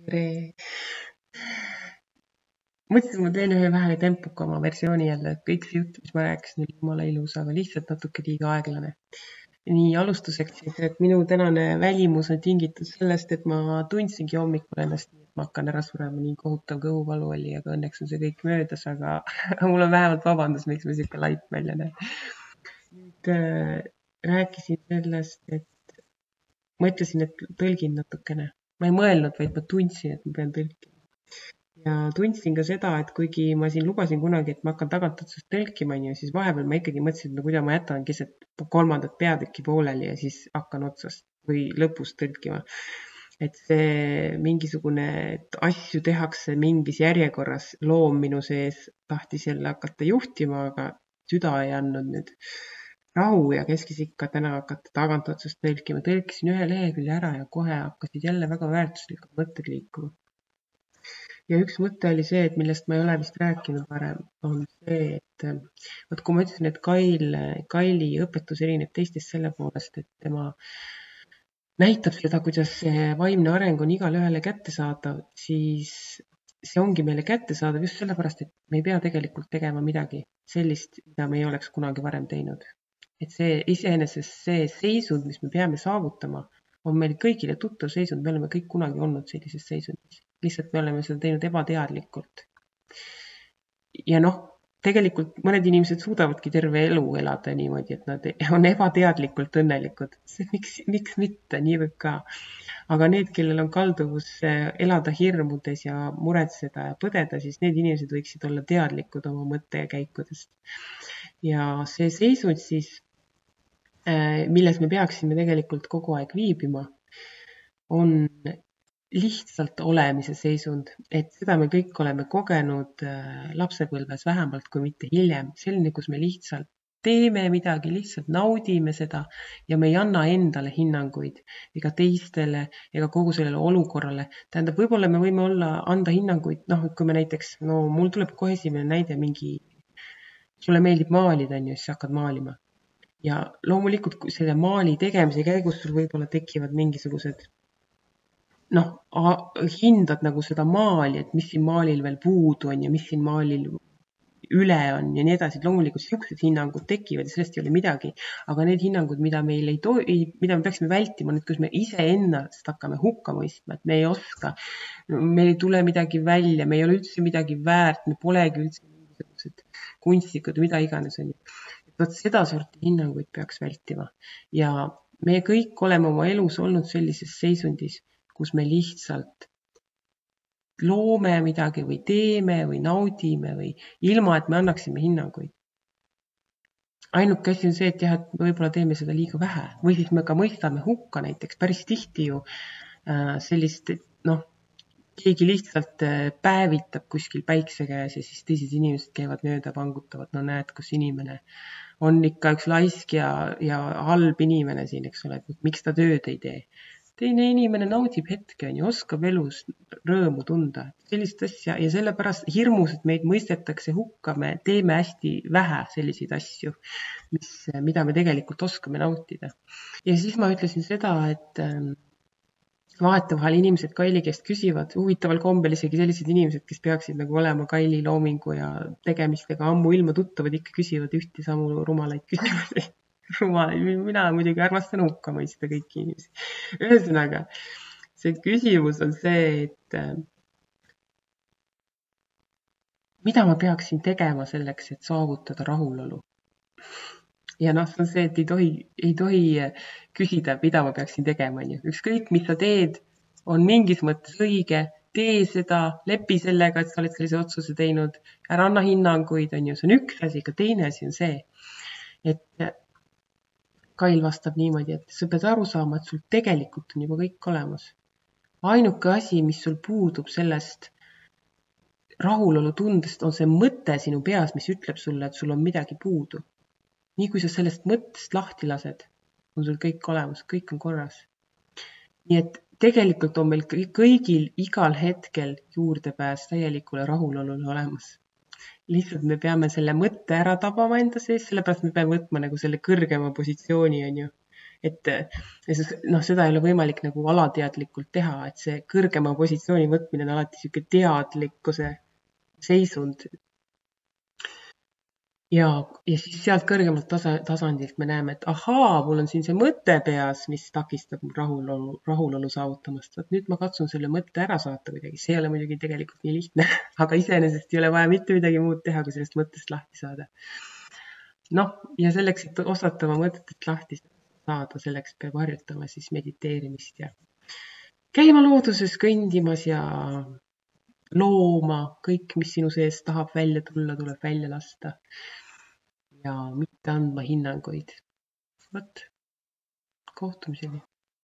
tere! Mõtlesin, ma teen ühe vähe tempukama versiooni jälle, et kõik see jutt, mis ma rääkisin, oli jumala ilus, aga lihtsalt natuke liiga aeglane. Nii alustuseks siis, et minu tänane välimus on tingitud sellest, et ma tundsingi hommikul ennast nii, et ma hakkan ära surema, nii kohutav kõhuvalu oli, aga õnneks on see kõik möödas, aga mul on vähemalt vabandus, miks ma siuke laip välja näen. Nüüd rääkisin sellest, et mõtlesin, et tõlgin natukene. Ma ei mõelnud, vaid ma tundsin, et ma pean tõlkima. Ja tundsin ka seda, et kuigi ma siin lubasin kunagi, et ma hakkan tagantotsast tõlkima, siis vahepeal ma ikkagi mõtlesin, et no kuidas ma jätan keset kolmandat peatükki pooleli ja siis hakkan otsast või lõpus tõlkima. Et see mingisugune, et asju tehakse mingis järjekorras, loom minu sees tahtis jälle hakata juhtima, aga süda ei andnud nüüd rahu ja keskis ikka täna hakata tagantotsast tõlkima. Tõlkisin ühe lehekülje ära ja kohe hakkasid jälle väga väärtuslikud mõtted liikuma. Ja üks mõte oli see, et millest ma ei ole vist rääkinud varem, on see, et kui ma ütlesin, et Kaili õpetus erineb teistest selle poolest, et tema näitab seda, kuidas see vaimne areng on igale ühele kättesaadav, siis see ongi meile kättesaadav just sellepärast, et me ei pea tegelikult tegema midagi sellist, mida me ei oleks kunagi varem teinud. Et see iseenesest see seisund, mis me peame saavutama, on meil kõigile tuttav seisund, me oleme kõik kunagi olnud sellises seisundis. Lihtsalt me oleme seda teinud ebateadlikult. Ja tegelikult mõned inimesed suudavadki terve elu elada niimoodi, et nad on ebateadlikult õnnelikud. Miks mitte, nii võib ka. Aga need, kellel on kalduvus elada hirmudes ja muretseda ja põdeda, siis need inimesed võiksid olla teadlikud oma mõttekäikudest. Ja see seisund siis, milles me peaksime tegelikult kogu aeg viibima, on lihtsalt olemise seisund, et seda me kõik oleme kogenud lapsepõlves vähemalt kui mitte hiljem. Selline, kus me lihtsalt teeme midagi, lihtsalt naudime seda ja me ei anna endale hinnanguid ega teistele ega kogu sellele olukorrale. Tähendab, võib-olla me võime anda hinnanguid, kui me näiteks, mul tuleb kohe esimene näide sulle meeldib maalida, siis hakkad maalima. Ja loomulikult, kui selle maali tegemise käigus sul võib-olla tekivad mingisugused hindad nagu seda maali, et mis siin maalil veel puudu on ja mis siin maalil üle on ja nii edasi. Loomulikult sellised hinnangud tekivad ja sellest ei ole midagi. Aga need hinnangud, mida me peaksime vältima, need, kus me ise ennast hakkame hukka mõistma, et me ei oska, meil ei tule midagi välja, me ei ole üldse midagi väärt, me polegi üldse mingisugused kunstnikud, mida iganes on. Seda sorti hinnanguid peaks vältima. Ja me kõik oleme oma elus olnud sellises seisundis, kus me lihtsalt loome midagi või teeme või naudime või ilma, et me annaksime hinnanguid. Ainuke asi on see, et et võib-olla teeme seda liiga vähe või siis me ka mõistame hukka näiteks päris tihti ju sellist, keegi lihtsalt päevitab kuskil päikse käes ja siis teised inimesed käivad mööda, pangutavad, näed, kus inimene on ikka üks laisk ja halb inimene siin, eks ole, et miks ta tööd ei tee. Teine inimene naudib hetke, oskab elus rõõmu tunda. Sellist asja ja sellepärast hirmus, et meid mõistetakse hukka, me teeme hästi vähe selliseid asju, mida me tegelikult oskame nautida. Ja siis ma ütlesin seda, et vahetevahel inimesed Kaili käest küsivad, huvitaval kombel isegi sellised inimesed, kes peaksid olema Kaili loomingu ja tegemistega ammu ilma tuttavad, ikka küsivad ühti samu rumalaid küsimusi. Mina muidugi armastan hukka mõista kõiki inimesi. Ühesõnaga, see küsimus on see, et mida ma peaksin tegema selleks, et saavutada rahulolu? Ja see on see, et ei tohi küsida, mida ma peaksin tegema. Ükskõik, mis sa teed, on mingis mõttes õige, tee seda, lepi sellega, et sa oled sellise otsuse teinud, ära anna hinnanguid, see on üks asi, ka teine asi on see, et Kail vastab niimoodi, et sa pead aru saama, et sul tegelikult on juba kõik olemas. Ainuke asi, mis sul puudub sellest rahulolu tundest, on see mõte sinu peas, mis ütleb sulle, et sul on midagi puudu. Nii kui sa sellest mõttest lahti lased, on sul kõik olemas, kõik on korras. Nii et tegelikult on meil kõigil igal hetkel juurdepääs täielikule rahulolule olemas. Lihtsalt me peame selle mõtte ära tabama enda sees, sellepärast me peame võtma selle kõrgema positsiooni, et seda ei ole võimalik nagu alateadlikult teha, et see kõrgema positsiooni võtmine on alati sihuke teadlikkuse seisund. Ja siis sealt kõrgemalt tasandilt me näeme, et ahaa, mul on siin see mõte peas, mis takistab mul rahulolu saavutamast. Nüüd ma katsun selle mõtte ära saata kuidagi. See ei ole muidugi tegelikult nii lihtne, aga iseenesest ei ole vaja mitte midagi muud teha, kui sellest mõttest lahti saada. Ja selleks, et osata oma mõtetest lahti saada, selleks peab harjutama siis mediteerimist ja käima looduses, kõndimas ja looma, kõik, mis sinu sees tahab välja tulla, tuleb välja lasta ja mitte andma hinnanguid. Kohtumiseni.